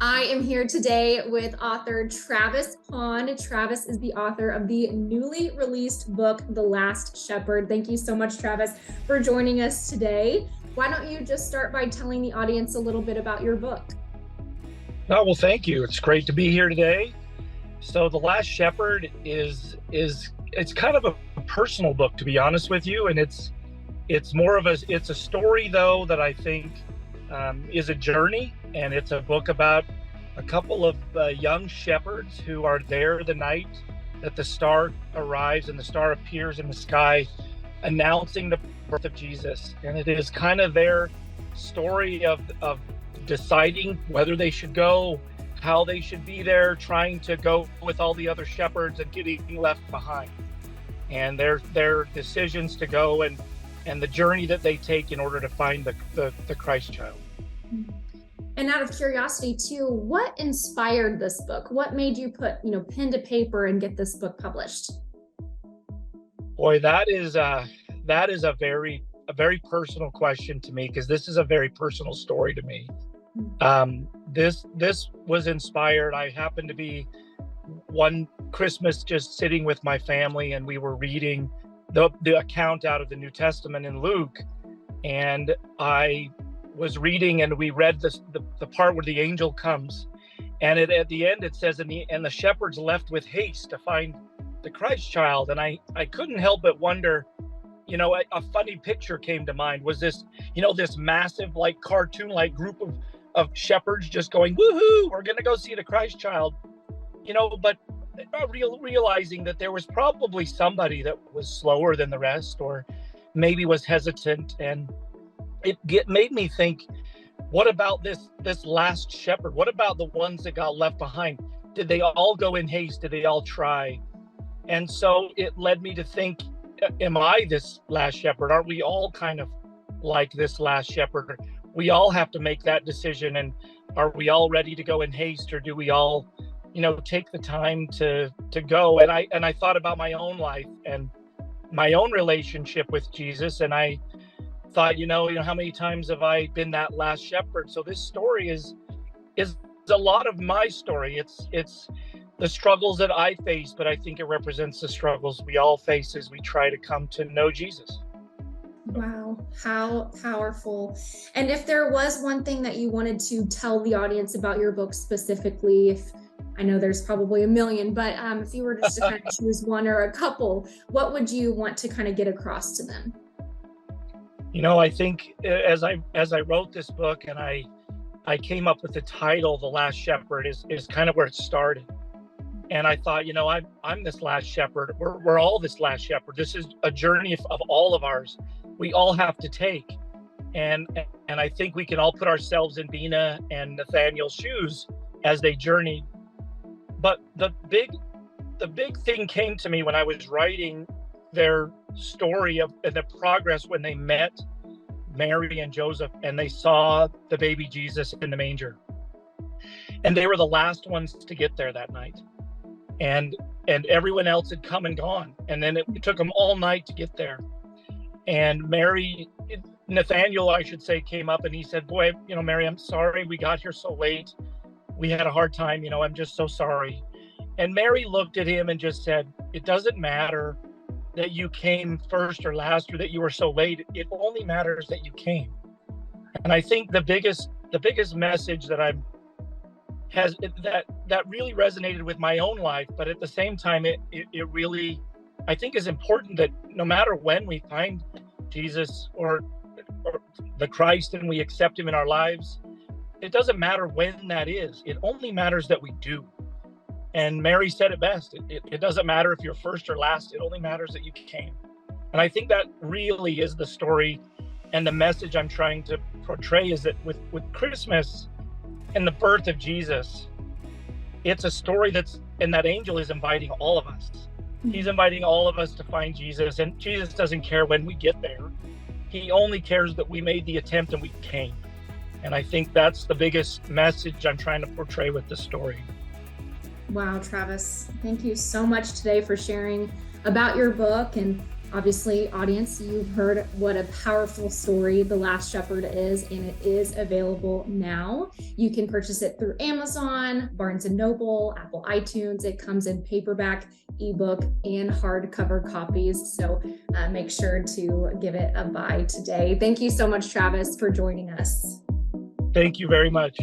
I am here today with author Travis Hahn. Travis is the author of the newly released book, The Last Shepherd. Thank you so much, Travis, for joining us today. Why don't you just start by telling the audience a little bit about your book? Oh, well, thank you. It's great to be here today. So The Last Shepherd is it's kind of a personal book, to be honest with you, and it's more of a story though that I think is a journey, and it's a book about a couple of young shepherds who are there the night that the star arrives and the star appears in the sky, announcing the birth of Jesus. And it is kind of their story of deciding whether they should go, how they should be there, trying to go with all the other shepherds and getting left behind, and their decisions to go and the journey that they take in order to find the Christ child. And out of curiosity too, what inspired this book? What made you put, pen to paper and get this book published? Boy, that is a very personal question to me, because this is a very personal story to me. This was inspired. I happened to be one Christmas just sitting with my family, and we were reading the account out of the New Testament in Luke, and I was reading, and we read the part where the angel comes, and at the end it says, and the shepherds left with haste to find the Christ child. And I couldn't help but wonder, a funny picture came to mind. Was this, this massive, like, cartoon-like group of shepherds just going, woohoo, we're gonna go see the Christ child, but realizing that there was probably somebody that was slower than the rest, or maybe was hesitant. And it made me think, what about this last shepherd? What about the ones that got left behind? Did they all go in haste? Did they all try? And so it led me to think, am I this last shepherd? Aren't we all kind of like this last shepherd? We all have to make that decision. And are we all ready to go in haste, or do we all, take the time to go? And I thought about my own life and my own relationship with Jesus, and I thought, how many times have I been that last shepherd? So this story is a lot of my story. It's the struggles that I face, but I think it represents the struggles we all face as we try to come to know Jesus. Wow, how powerful. And if there was one thing that you wanted to tell the audience about your book specifically, I know there's probably a million, but if you were just to kind of choose one or a couple, what would you want to kind of get across to them? I think as I wrote this book, and I came up with the title, The Last Shepherd, is kind of where it started. And I thought, I'm this last shepherd. We're all this last shepherd. This is a journey of all of ours. We all have to take. And I think we can all put ourselves in Bina and Nathaniel's shoes as they journeyed. But the big thing came to me when I was writing their story of the progress when they met Mary and Joseph, and they saw the baby Jesus in the manger. And they were the last ones to get there that night. And everyone else had come and gone. And then it took them all night to get there. And Nathaniel, I should say, came up and he said, boy, Mary, I'm sorry we got here so late. We had a hard time, I'm just so sorry. And Mary looked at him and just said, it doesn't matter that you came first or last, or that you were so late. It only matters that you came. And I think the biggest message that that really resonated with my own life, but at the same time, it really, I think, is important that no matter when we find Jesus or the Christ and we accept him in our lives, it doesn't matter when that is. It only matters that we do. And Mary said it best. It doesn't matter if you're first or last. It only matters that you came. And I think that really is the story, and the message I'm trying to portray is that with Christmas and the birth of Jesus, it's a story and that angel is inviting all of us. He's inviting all of us to find Jesus, and Jesus doesn't care when we get there. He only cares that we made the attempt and we came. And I think that's the biggest message I'm trying to portray with the story. Wow, Travis, thank you so much today for sharing about your book and Obviously, audience, you've heard what a powerful story The Last Shepherd is, and it is available now. You can purchase it through Amazon, Barnes & Noble, Apple iTunes. It comes in paperback, ebook, and hardcover copies. So make sure to give it a buy today. Thank you so much, Travis, for joining us. Thank you very much.